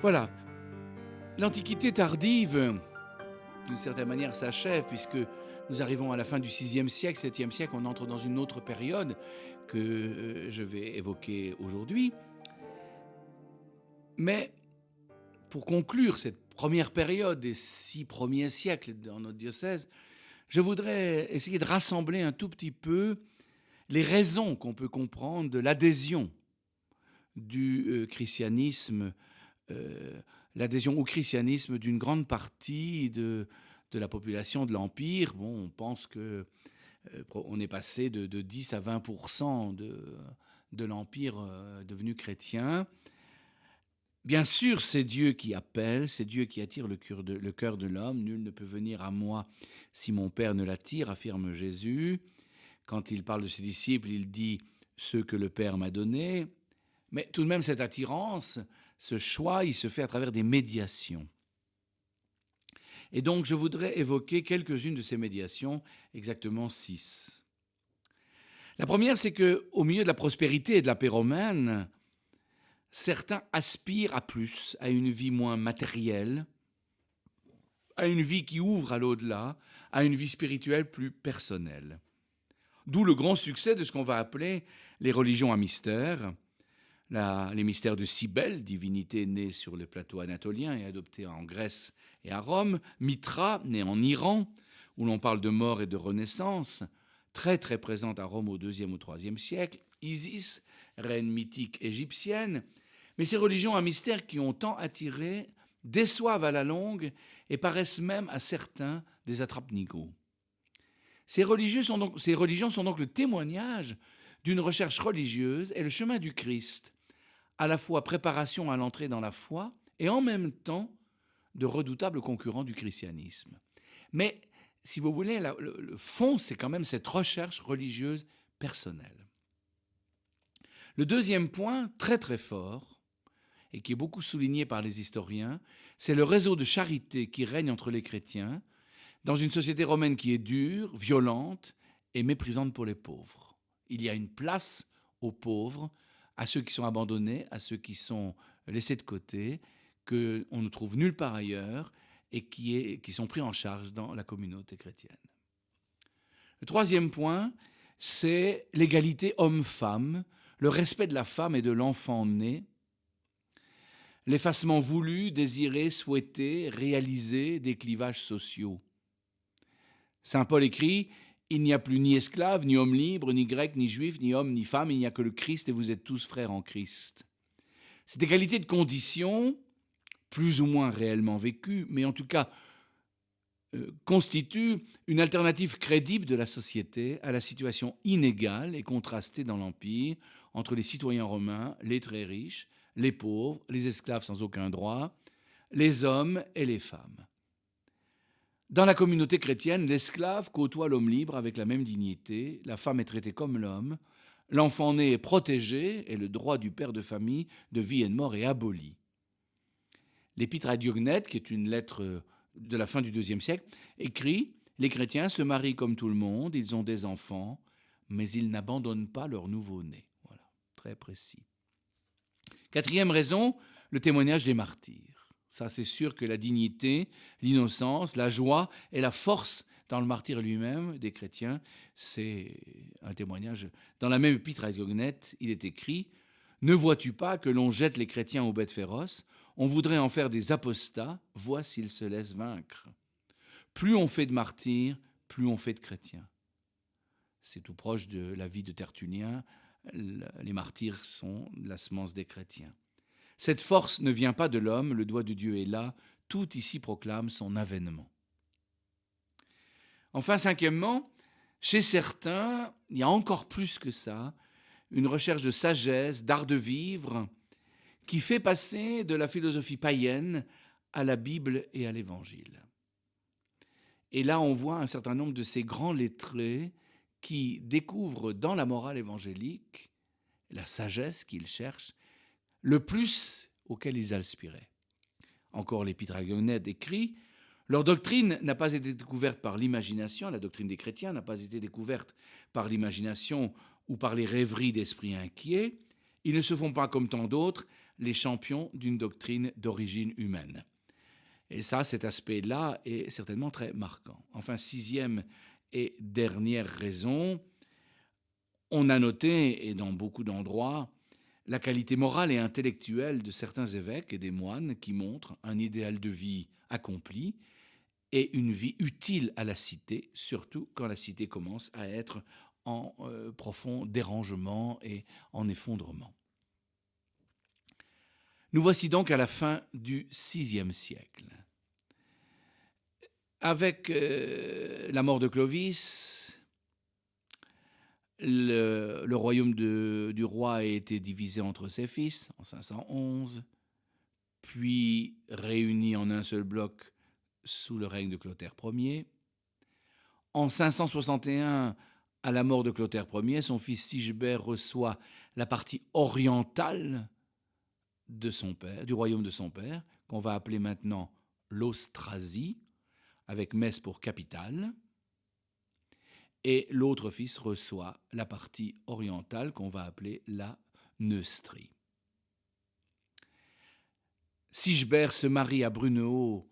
Voilà, l'Antiquité tardive, d'une certaine manière, s'achève puisque nous arrivons à la fin du VIe siècle, 7e siècle, on entre dans une autre période que je vais évoquer aujourd'hui. Mais pour conclure cette première période des 6 premiers siècles dans notre diocèse, je voudrais essayer de rassembler un tout petit peu les raisons qu'on peut comprendre de l'adhésion du christianisme, l'adhésion au christianisme d'une grande partie de la population de l'Empire. Bon, on pense que on est passé de 10 à 20% de l'Empire devenu chrétien. Bien sûr, c'est Dieu qui appelle, c'est Dieu qui attire le cœur de l'homme. Nul ne peut venir à moi si mon Père ne l'attire, affirme Jésus. Quand il parle de ses disciples, il dit « ceux que le Père m'a donnés ». Mais tout de même, cette attirance, ce choix, il se fait à travers des médiations. Et donc, je voudrais évoquer quelques-unes de ces médiations, exactement 6. La première, c'est qu'au milieu de la prospérité et de la paix romaine, certains aspirent à plus, à une vie moins matérielle, à une vie qui ouvre à l'au-delà, à une vie spirituelle plus personnelle. D'où le grand succès de ce qu'on va appeler les religions à mystère, les mystères de Cybèle, divinité née sur le plateau anatolien et adoptée en Grèce et à Rome, Mitra, née en Iran, où l'on parle de mort et de renaissance, très très présente à Rome au IIe ou IIIe siècle, Isis, reine mythique égyptienne, mais ces religions à mystère qui ont tant attiré déçoivent à la longue et paraissent même à certains des attrape-nigots. Ces religions sont donc le témoignage d'une recherche religieuse et le chemin du Christ, à la fois préparation à l'entrée dans la foi et en même temps de redoutables concurrents du christianisme. Mais, si vous voulez, le fond, c'est quand même cette recherche religieuse personnelle. Le deuxième point, très très fort, et qui est beaucoup souligné par les historiens, c'est le réseau de charité qui règne entre les chrétiens dans une société romaine qui est dure, violente et méprisante pour les pauvres. Il y a une place aux pauvres, à ceux qui sont abandonnés, à ceux qui sont laissés de côté, qu'on ne trouve nulle part ailleurs et qui sont pris en charge dans la communauté chrétienne. Le troisième point, c'est l'égalité homme-femme, le respect de la femme et de l'enfant né, l'effacement voulu, désiré, souhaité, réalisé des clivages sociaux. Saint Paul écrit « Il n'y a plus ni esclave, ni homme libre, ni grec, ni juif, ni homme, ni femme, il n'y a que le Christ et vous êtes tous frères en Christ. » Cette égalité de conditions, plus ou moins réellement vécue, mais en tout cas constitue une alternative crédible de la société à la situation inégale et contrastée dans l'Empire entre les citoyens romains, les très riches, les pauvres, les esclaves sans aucun droit, les hommes et les femmes. Dans la communauté chrétienne, l'esclave côtoie l'homme libre avec la même dignité, la femme est traitée comme l'homme, l'enfant né est protégé et le droit du père de famille de vie et de mort est aboli. L'Épître à Diognète, qui est une lettre de la fin du IIe siècle, écrit « Les chrétiens se marient comme tout le monde, ils ont des enfants, mais ils n'abandonnent pas leur nouveau-né. » Voilà, très précis. Quatrième raison, le témoignage des martyrs. Ça, c'est sûr que la dignité, l'innocence, la joie et la force dans le martyr lui-même des chrétiens, c'est un témoignage. Dans la même épître à Diognète, il est écrit « Ne vois-tu pas que l'on jette les chrétiens aux bêtes féroces ? On voudrait en faire des apostats, vois s'ils se laissent vaincre. Plus on fait de martyrs, plus on fait de chrétiens. » C'est tout proche de la vie de Tertullien. Les martyrs sont la semence des chrétiens. Cette force ne vient pas de l'homme, le doigt de Dieu est là, tout ici proclame son avènement. Enfin, cinquièmement, chez certains, il y a encore plus que ça, une recherche de sagesse, d'art de vivre, qui fait passer de la philosophie païenne à la Bible et à l'Évangile. Et là, on voit un certain nombre de ces grands lettrés qui découvrent dans la morale évangélique la sagesse qu'ils cherchent, le plus auquel ils aspiraient. Encore l'Épître à Diognète écrit « Leur doctrine n'a pas été découverte par l'imagination, la doctrine des chrétiens n'a pas été découverte par l'imagination ou par les rêveries d'esprits inquiets. Ils ne se font pas comme tant d'autres, les champions d'une doctrine d'origine humaine. Et ça, cet aspect-là est certainement très marquant. Enfin, sixième et dernière raison, on a noté, et dans beaucoup d'endroits, la qualité morale et intellectuelle de certains évêques et des moines qui montrent un idéal de vie accompli et une vie utile à la cité, surtout quand la cité commence à être en profond dérangement et en effondrement. Nous voici donc à la fin du VIe siècle. Avec la mort de Clovis, le royaume du roi a été divisé entre ses fils en 511, puis réuni en un seul bloc sous le règne de Clotaire Ier. En 561, à la mort de Clotaire Ier, son fils Sigebert reçoit la partie orientale de son père, du royaume de son père, qu'on va appeler maintenant l'Austrasie, avec Metz pour capitale. Et l'autre fils reçoit la partie orientale qu'on va appeler la Neustrie. Sigebert se marie à Brunehaut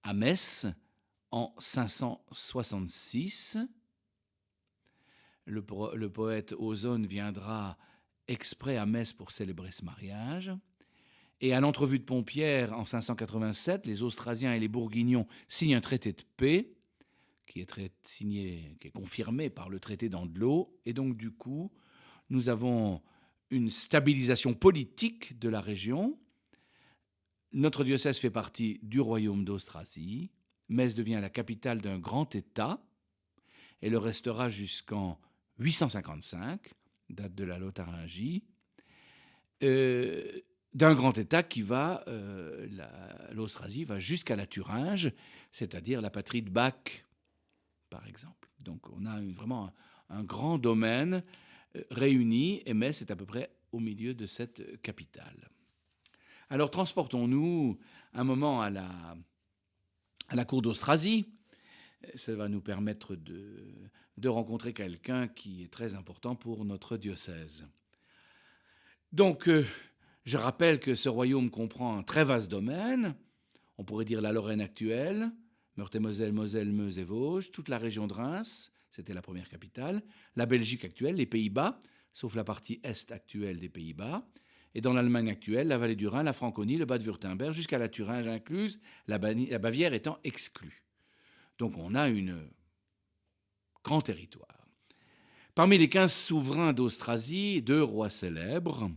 à Metz en 566. Le poète Ozone viendra exprès à Metz pour célébrer ce mariage. Et à l'entrevue de Pompierre en 587, les Austrasiens et les Bourguignons signent un traité de paix qui est confirmé par le traité d'Andelot. Et donc, du coup, nous avons une stabilisation politique de la région. Notre diocèse fait partie du royaume d'Austrasie. Metz devient la capitale d'un grand État et le restera jusqu'en 855, date de la Lotharingie, d'un grand État qui va, l'Austrasie va jusqu'à la Thuringe, c'est-à-dire la patrie de Bach, par exemple. Donc on a vraiment un grand domaine réuni, et Metz est à peu près au milieu de cette capitale. Alors transportons-nous un moment à la cour d'Austrasie. Ça va nous permettre de rencontrer quelqu'un qui est très important pour notre diocèse. Donc, je rappelle que ce royaume comprend un très vaste domaine. On pourrait dire la Lorraine actuelle, Meurthe-et-Moselle, Moselle, Meuse et Vosges, toute la région de Reims, c'était la première capitale, la Belgique actuelle, les Pays-Bas, sauf la partie est actuelle des Pays-Bas, et dans l'Allemagne actuelle, la vallée du Rhin, la Franconie, le Bade-Württemberg, jusqu'à la Thuringe incluse, la Bavière étant exclue. Donc on a un grand territoire. Parmi les 15 souverains d'Austrasie, 2 rois célèbres,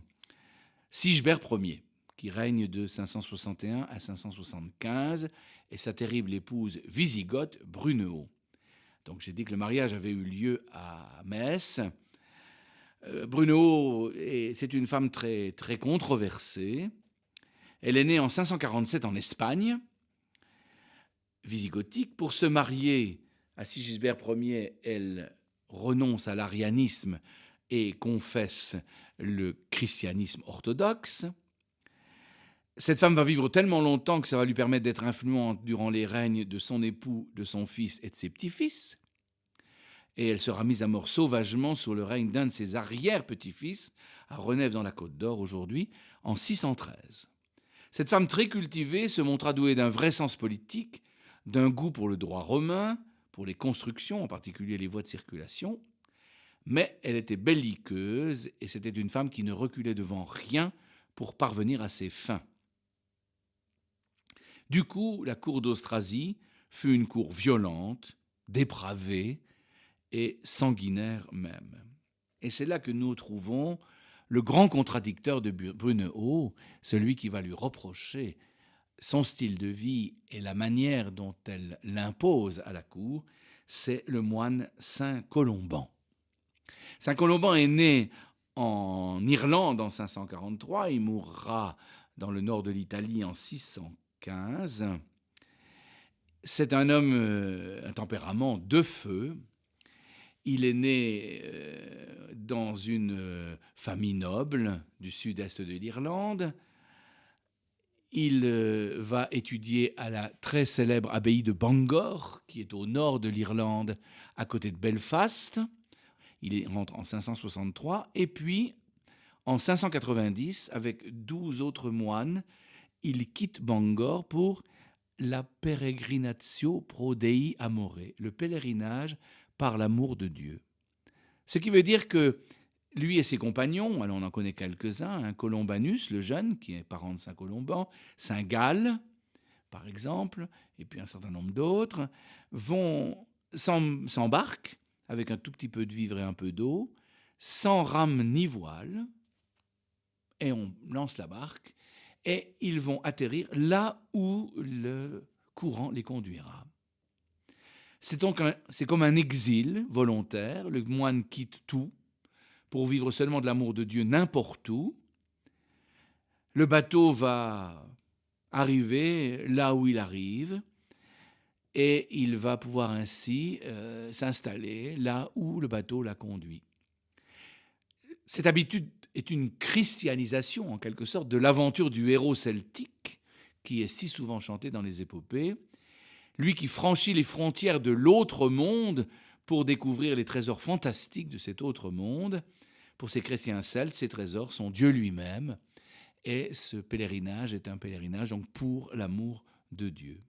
Sigebert Ier, qui règne de 561 à 575, et sa terrible épouse wisigothe Brunehaut. Donc j'ai dit que le mariage avait eu lieu à Metz. Brunehaut, c'est une femme très, très controversée. Elle est née en 547 en Espagne, wisigothique. Pour se marier à Sigisbert Ier, elle renonce à l'arianisme et confesse le christianisme orthodoxe. Cette femme va vivre tellement longtemps que ça va lui permettre d'être influente durant les règnes de son époux, de son fils et de ses petits-fils. Et elle sera mise à mort sauvagement sous le règne d'un de ses arrière-petits-fils, à Renève dans la Côte d'Or aujourd'hui, en 613. Cette femme très cultivée se montra douée d'un vrai sens politique, d'un goût pour le droit romain, pour les constructions, en particulier les voies de circulation, mais elle était belliqueuse et c'était une femme qui ne reculait devant rien pour parvenir à ses fins. Du coup, la cour d'Austrasie fut une cour violente, dépravée et sanguinaire même. Et c'est là que nous trouvons le grand contradicteur de Brunehaut, celui qui va lui reprocher son style de vie et la manière dont elle l'impose à la cour, c'est le moine Saint Colomban. Saint Colomban est né en Irlande en 543, il mourra dans le nord de l'Italie en 615. C'est un homme, un tempérament de feu. Il est né dans une famille noble du sud-est de l'Irlande. Il va étudier à la très célèbre abbaye de Bangor, qui est au nord de l'Irlande, à côté de Belfast. Il rentre en 563. Et puis, en 590, avec 12 autres moines, il quitte Bangor pour la peregrinatio pro Dei amore, le pèlerinage par l'amour de Dieu. Ce qui veut dire que lui et ses compagnons, alors on en connaît quelques-uns, hein, Colombanus, le jeune, qui est parent de Saint Colomban, Saint Gall, par exemple, et puis un certain nombre d'autres, s'embarquent avec un tout petit peu de vivres et un peu d'eau, sans rame ni voile, et on lance la barque, et ils vont atterrir là où le courant les conduira. C'est comme un exil volontaire, le moine quitte tout pour vivre seulement de l'amour de Dieu n'importe où. Le bateau va arriver là où il arrive, et il va pouvoir ainsi s'installer là où le bateau l'a conduit. Cette habitude est une christianisation, en quelque sorte, de l'aventure du héros celtique, qui est si souvent chanté dans les épopées, lui qui franchit les frontières de l'autre monde pour découvrir les trésors fantastiques de cet autre monde. Pour ces chrétiens celtes, ces trésors sont Dieu lui-même, et ce pèlerinage est un pèlerinage donc pour l'amour de Dieu.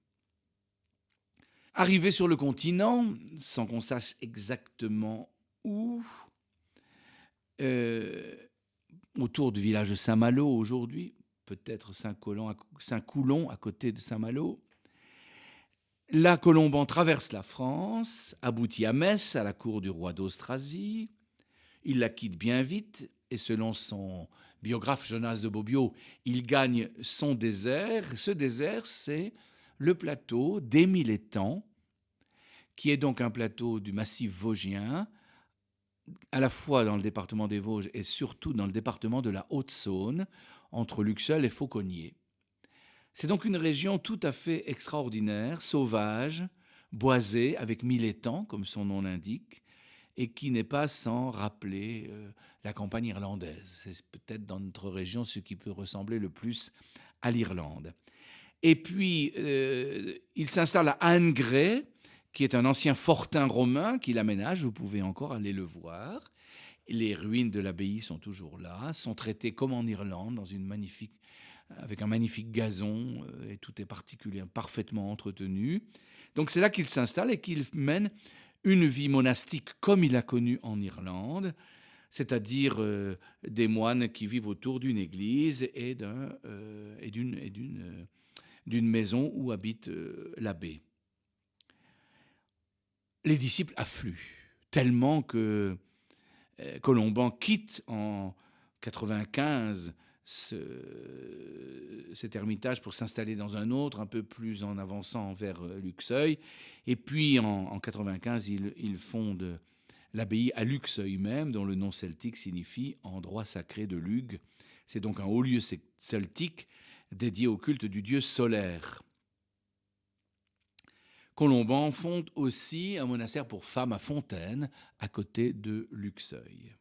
Arrivé sur le continent, sans qu'on sache exactement où, autour du village de Saint-Malo aujourd'hui, peut-être Saint-Coulon à côté de Saint-Malo, là, Colomban traverse la France, aboutit à Metz, à la cour du roi d'Austrasie. Il la quitte bien vite, et selon son biographe Jonas de Bobbio, il gagne son désert. Ce désert, c'est le plateau d'Émile-Étang, qui est donc un plateau du massif vosgien, à la fois dans le département des Vosges et surtout dans le département de la Haute-Saône, entre Luxeuil et Fauconnier. C'est donc une région tout à fait extraordinaire, sauvage, boisée, avec 1000 étangs, comme son nom l'indique, et qui n'est pas sans rappeler la campagne irlandaise. C'est peut-être dans notre région ce qui peut ressembler le plus à l'Irlande. Et puis, il s'installe à Angray, qui est un ancien fortin romain qu'il aménage, vous pouvez encore aller le voir. Les ruines de l'abbaye sont toujours là, sont traitées comme en Irlande, avec un magnifique gazon, et tout est parfaitement entretenu. Donc c'est là qu'il s'installe et qu'il mène une vie monastique comme il a connu en Irlande, c'est-à-dire des moines qui vivent autour d'une église et d'une maison où habite l'abbé. Les disciples affluent, tellement que Colomban quitte en 95 cet ermitage pour s'installer dans un autre, un peu plus en avançant vers Luxeuil. Et puis en 95, il fonde l'abbaye à Luxeuil même, dont le nom celtique signifie « endroit sacré de Lug ». C'est donc un haut lieu celtique dédié au culte du dieu solaire. Colomban fonde aussi un monastère pour femmes à Fontaine, à côté de Luxeuil.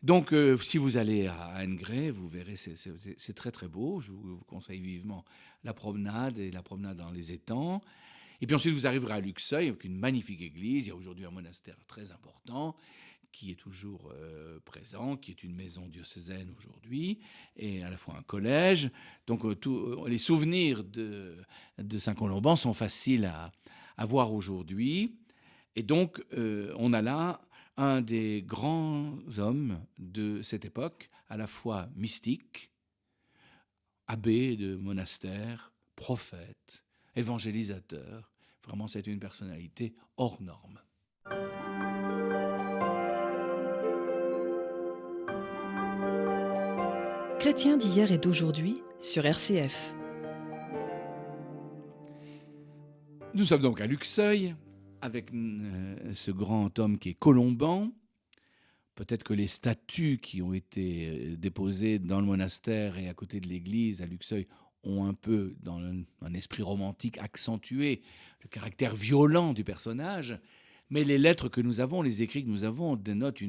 Donc, si vous allez à Angray, vous verrez, c'est très très beau. Je vous conseille vivement la promenade et la promenade dans les étangs. Et puis ensuite, vous arriverez à Luxeuil avec une magnifique église. Il y a aujourd'hui un monastère très important qui est toujours présent, qui est une maison diocésaine aujourd'hui, et à la fois un collège. Donc, les souvenirs de Saint-Colomban sont faciles à voir aujourd'hui. Et donc, on a là un des grands hommes de cette époque, à la fois mystique, abbé de monastère, prophète, évangélisateur. Vraiment, c'est une personnalité hors norme. Chrétien d'hier et d'aujourd'hui sur RCF. Nous sommes donc à Luxeuil, avec ce grand homme qui est Colomban. Peut-être que les statues qui ont été déposées dans le monastère et à côté de l'église à Luxeuil ont un peu, dans un esprit romantique, accentué le caractère violent du personnage. Mais les lettres que nous avons, les écrits que nous avons, dénotent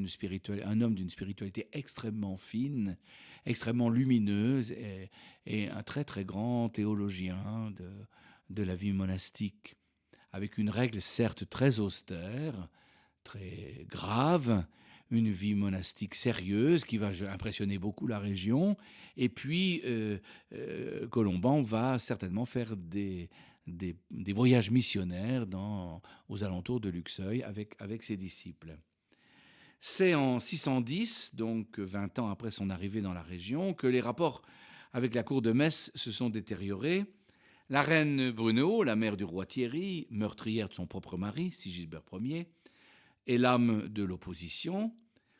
un homme d'une spiritualité extrêmement fine, extrêmement lumineuse, et un très très grand théologien de la vie monastique, avec une règle certes très austère, très grave, une vie monastique sérieuse qui va impressionner beaucoup la région. Et puis, Colomban va certainement faire des voyages missionnaires aux alentours de Luxeuil avec ses disciples. C'est en 610, donc 20 ans après son arrivée dans la région, que les rapports avec la cour de Metz se sont détériorés. La reine Brunehaut, la mère du roi Thierry, meurtrière de son propre mari, Sigisbert Ier, est l'âme de l'opposition.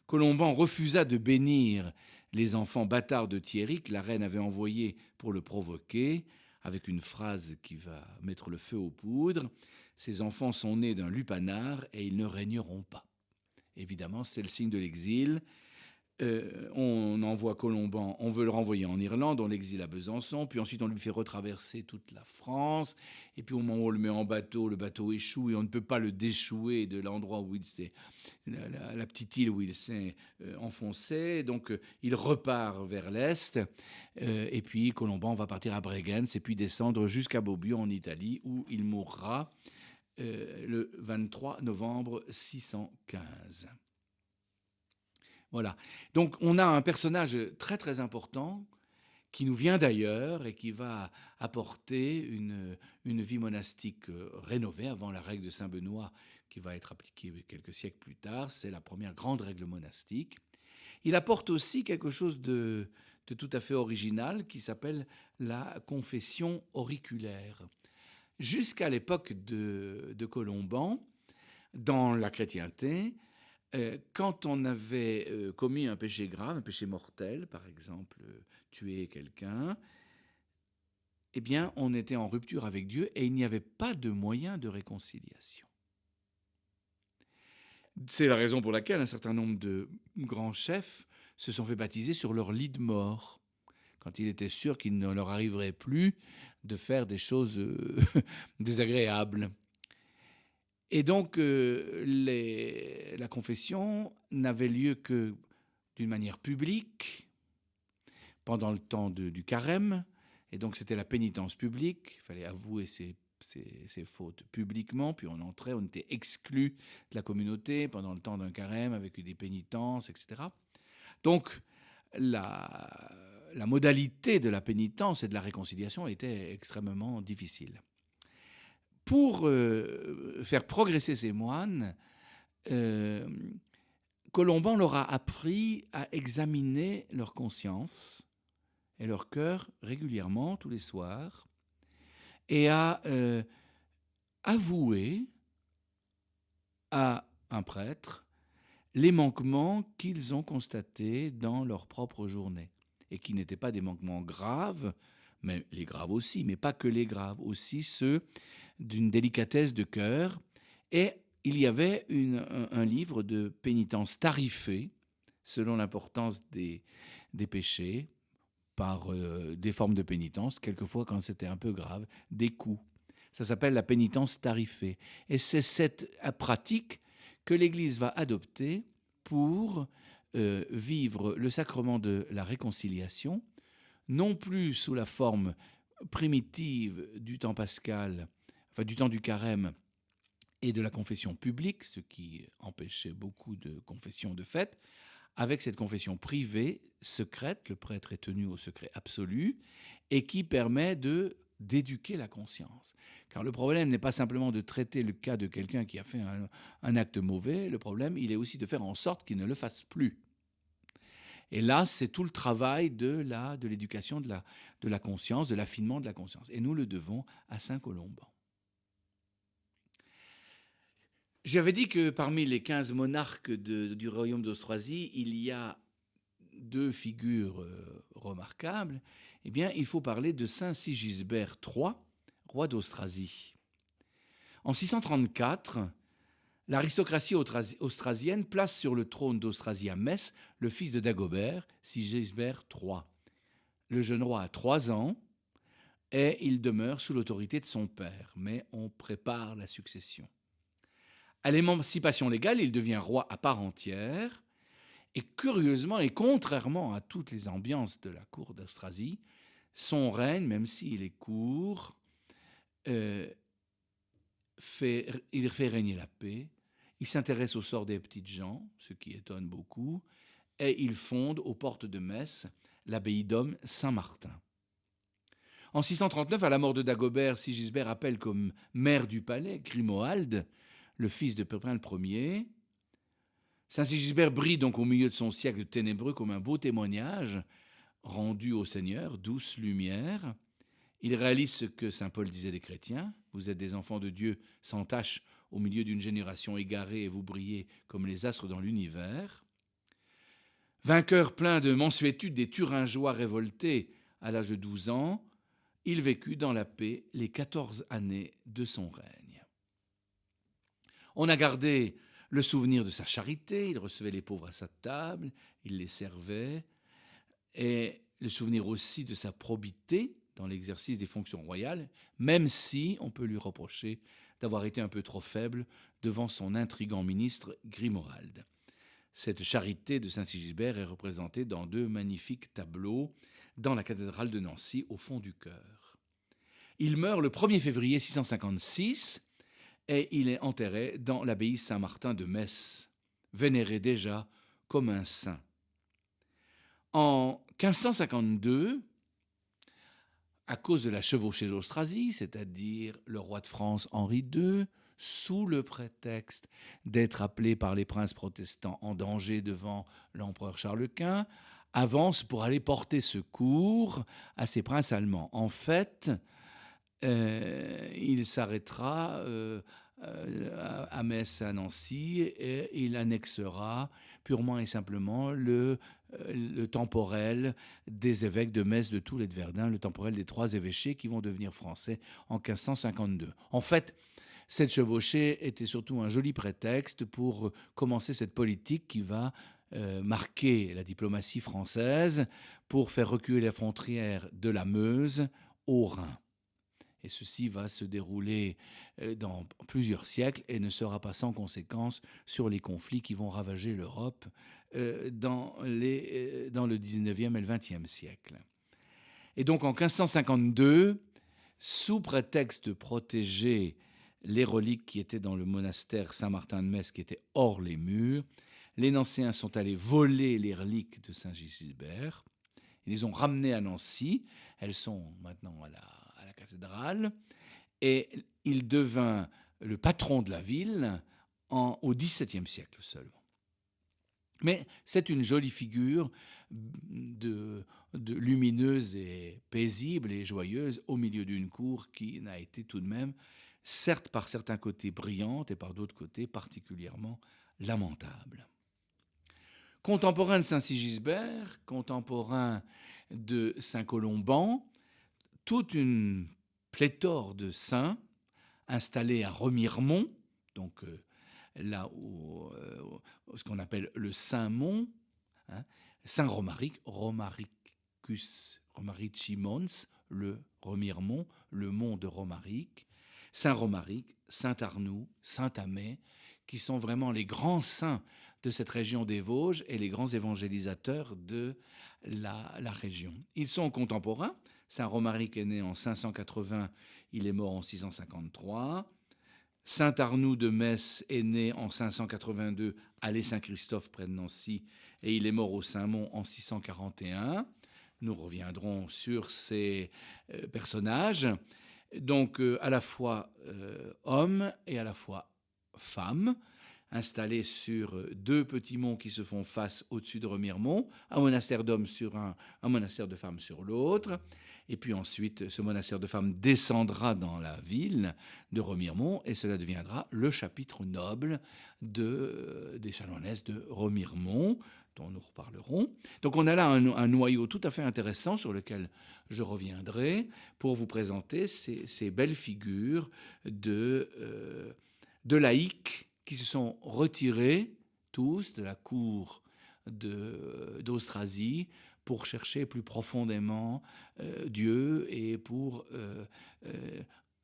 Colomban refusa de bénir les enfants bâtards de Thierry que la reine avait envoyés pour le provoquer, avec une phrase qui va mettre le feu aux poudres. Ces enfants sont nés d'un lupanar et ils ne régneront pas. Évidemment, c'est le signe de l'exil. On envoie Colomban, on veut le renvoyer en Irlande, on l'exile à Besançon, puis ensuite on lui fait retraverser toute la France, et puis au moment où on le met en bateau, le bateau échoue et on ne peut pas le déchouer de l'endroit où il s'est, la petite île où il s'est enfoncé, donc il repart vers l'est, et puis Colomban va partir à Bregenz et puis descendre jusqu'à Bobbio en Italie où il mourra le 23 novembre 615. Voilà. Donc on a un personnage très très important qui nous vient d'ailleurs et qui va apporter une vie monastique rénovée avant la règle de Saint-Benoît qui va être appliquée quelques siècles plus tard. C'est la première grande règle monastique. Il apporte aussi quelque chose de tout à fait original qui s'appelle la confession auriculaire. Jusqu'à l'époque de Colomban, dans la chrétienté, quand on avait commis un péché grave, un péché mortel, par exemple, tuer quelqu'un, eh bien, on était en rupture avec Dieu et il n'y avait pas de moyen de réconciliation. C'est la raison pour laquelle un certain nombre de grands chefs se sont fait baptiser sur leur lit de mort, quand il était sûr qu'il ne leur arriverait plus de faire des choses désagréables. Et donc, la confession n'avait lieu que d'une manière publique, pendant le temps du carême, et donc c'était la pénitence publique, il fallait avouer ses fautes publiquement, puis on entrait, on était exclu de la communauté pendant le temps d'un carême avec des pénitences, etc. Donc, la modalité de la pénitence et de la réconciliation était extrêmement difficile. Pour faire progresser ces moines, Colomban leur a appris à examiner leur conscience et leur cœur régulièrement, tous les soirs, et à avouer à un prêtre les manquements qu'ils ont constatés dans leur propre journée, et qui n'étaient pas des manquements graves, mais les graves aussi, mais pas que les graves, aussi ceux d'une délicatesse de cœur. Et il y avait un livre de pénitence tarifée, selon l'importance des péchés, par des formes de pénitence, quelquefois quand c'était un peu grave, des coups. Ça s'appelle la pénitence tarifée. Et c'est cette pratique que l'Église va adopter pour vivre le sacrement de la réconciliation, non plus sous la forme primitive du temps pascal, enfin du temps du carême et de la confession publique, ce qui empêchait beaucoup de confessions de fait, avec cette confession privée, secrète, le prêtre est tenu au secret absolu, et qui permet d'éduquer la conscience. Car le problème n'est pas simplement de traiter le cas de quelqu'un qui a fait un acte mauvais, le problème, il est aussi de faire en sorte qu'il ne le fasse plus. Et là, c'est tout le travail de l'éducation de la conscience, de l'affinement de la conscience. Et nous le devons à saint Colomban. J'avais dit que parmi les 15 monarques du royaume d'Austrasie, il y a 2 figures remarquables. Eh bien, il faut parler de saint Sigisbert III, roi d'Austrasie. En 634, l'aristocratie austrasienne place sur le trône d'Austrasie à Metz le fils de Dagobert, Sigisbert III. Le jeune roi a 3 ans et il demeure sous l'autorité de son père, mais on prépare la succession. À l'émancipation légale, il devient roi à part entière, et curieusement et contrairement à toutes les ambiances de la cour d'Austrasie, son règne, même s'il est court, il fait régner la paix, Il s'intéresse au sort des petites gens, ce qui étonne beaucoup, et il fonde aux portes de Metz l'abbaye d'Homme Saint-Martin. En 639, à la mort de Dagobert, Sigisbert appelle comme maire du palais Grimoald, le fils de Pépin Ier. Saint Sigisbert brille donc au milieu de son siècle ténébreux comme un beau témoignage rendu au Seigneur, douce lumière. Il réalise ce que saint Paul disait des chrétiens: vous êtes des enfants de Dieu sans tache au milieu d'une génération égarée et vous brillez comme les astres dans l'univers. Vainqueur plein de mansuétude des Thuringois révoltés à l'âge de 12 ans, il vécut dans la paix les 14 années de son règne. On a gardé le souvenir de sa charité, il recevait les pauvres à sa table, il les servait, et le souvenir aussi de sa probité dans l'exercice des fonctions royales, même si on peut lui reprocher d'avoir été un peu trop faible devant son intrigant ministre Grimoald. Cette charité de Saint-Sigisbert est représentée dans 2 magnifiques tableaux dans la cathédrale de Nancy, au fond du chœur. Il meurt le 1er février 656 et il est enterré dans l'abbaye Saint-Martin de Metz, vénéré déjà comme un saint. En 1552, à cause de la chevauchée d'Austrasie, c'est-à-dire le roi de France Henri II, sous le prétexte d'être appelé par les princes protestants en danger devant l'empereur Charles Quint, avance pour aller porter secours à ces princes allemands. En fait, il s'arrêtera à Metz, à Nancy, et il annexera purement et simplement le temporel des évêques de Metz, de Toul et de Verdun, le temporel des 3 évêchés qui vont devenir français en 1552. En fait, cette chevauchée était surtout un joli prétexte pour commencer cette politique qui va marquer la diplomatie française pour faire reculer les frontières de la Meuse au Rhin. Et ceci va se dérouler dans plusieurs siècles et ne sera pas sans conséquence sur les conflits qui vont ravager l'Europe dans le 19e et le 20e siècle. Et donc en 1552, sous prétexte de protéger les reliques qui étaient dans le monastère Saint-Martin de Metz, qui était hors les murs, les Nancéens sont allés voler les reliques de Saint-Sigisbert. Ils les ont ramenées à Nancy. Elles sont maintenant à la cathédrale. Et il devint le patron de la ville au XVIIe siècle seulement. Mais c'est une jolie figure de lumineuse et paisible et joyeuse au milieu d'une cour qui n'a été tout de même, certes par certains côtés brillante et par d'autres côtés particulièrement lamentable. Contemporain de Saint-Sigisbert, contemporain de Saint-Colomban, toute une pléthore de saints installés à Remiremont, donc là où ce qu'on appelle le Saint-Mont, Saint Romaric, Romaricus, Romarici Mons, le Remiremont, le mont de Romaric, Saint Romaric, Saint Arnoux, Saint Amé, qui sont vraiment les grands saints de cette région des Vosges et les grands évangélisateurs de la région. Ils sont contemporains. Saint Romaric est né en 580, il est mort en 653. Saint Arnoux de Metz est né en 582 à Les Saint-Christophe près de Nancy et il est mort au Saint-Mont en 641. Nous reviendrons sur ces personnages. Donc à la fois hommes et à la fois femmes, installés sur 2 petits monts qui se font face au-dessus de Remiremont, un monastère d'hommes sur un monastère de femmes sur l'autre. Et puis ensuite, ce monastère de femmes descendra dans la ville de Remiremont et cela deviendra le chapitre noble des Chalonnaises de Remiremont, dont nous reparlerons. Donc on a là un noyau tout à fait intéressant sur lequel je reviendrai pour vous présenter ces belles figures de laïcs qui se sont retirés tous de la cour d'Austrasie pour chercher plus profondément Dieu et pour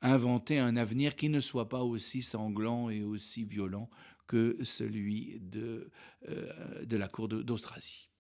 inventer un avenir qui ne soit pas aussi sanglant et aussi violent que celui de la cour d'Austrasie.